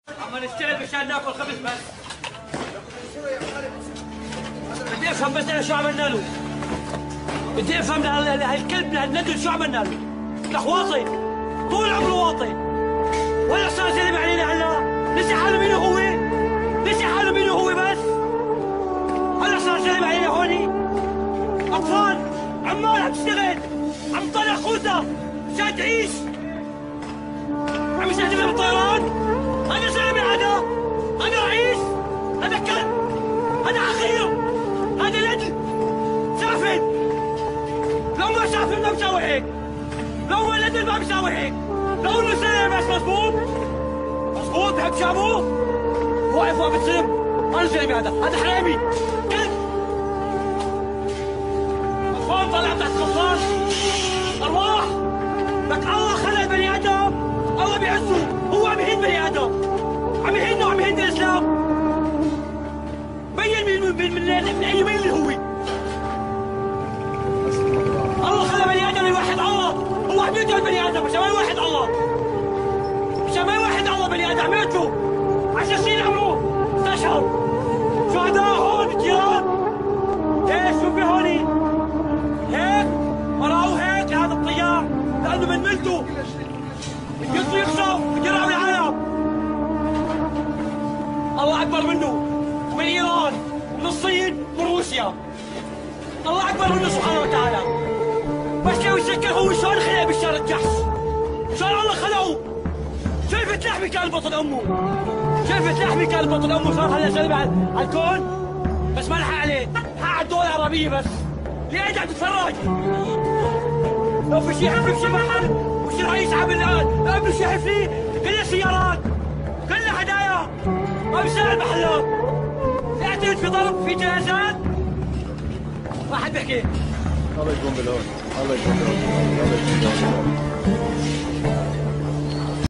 اما نشتغل مشان ناكل خبز بس. بدي افهم بس انا شو عملنا له. بدي افهم هالكلب هالندل شو عملنا له. الاخواصي طول عمره واطي. ولا صار زلمه علينا هلا. نسي حاله مين هو؟ نسي حاله مين هو بس. هلا صار زلمه علينا هوني. اطفال عمال عم تشتغل. عم تطلع خوذه مشان تعيش. عم يستهدفنا بالطيران. هذا زلمه هذا رئيس. هذا كلب. هذا عقير. هذا ندل. سافل. لو ما سافل ما مساوي هيك. لو هو ندل ما مساوي هيك. لو انه زلمه بس مضبوط. مضبوط بحب شابوه. واقف بتسلم. هذا زلمه هذا حرامي. كلب. اطفال طلع تحت القفصان. ارواح. لك الله خلق بني ادم. الله بيعزه. هو عم يهين بني ادم. عم يهينه وعم يهين الاسلام. بين من اي مين اللي هو. الله خلق بني ادم ليوحد الله. هو عم يقتل بني ادم عشان ما يوحد الله. عشان ما يوحد الله بني ادم عم يقتلوا. 10 سنين عمره. استشهد. شهداء هون بالجيران. ايش شو في هوني؟ هيك مراه هيك هذا الطيار لانه من ملته. يقدروا يخشوا يقرعوا العالم. الله اكبر منه. من ايران من الصين من روسيا. الله اكبر منه سبحانه وتعالى. بس لو يسكر هو شلون خلق بالشارع الجحش؟ شلون الله خلقه؟ شايفة لحمي كان بطن امه. شايفة لحمي كان بطن امه. صار هلا زلمه على الكون بس ما لحق عليه. لحق على الدول العربيه بس. ليه قاعد تتفرج؟ لو في شيء يحفلي بشي محل وشي رئيس عامل الان قبل شي يحفلي كلها سيارات كلها هدايا ما بيشتغل محلات. يعتمد في ضرب في جنازات ما حد بيحكي. الله يكون بالعون. الله يكون بالعون. الله يكون بالعون.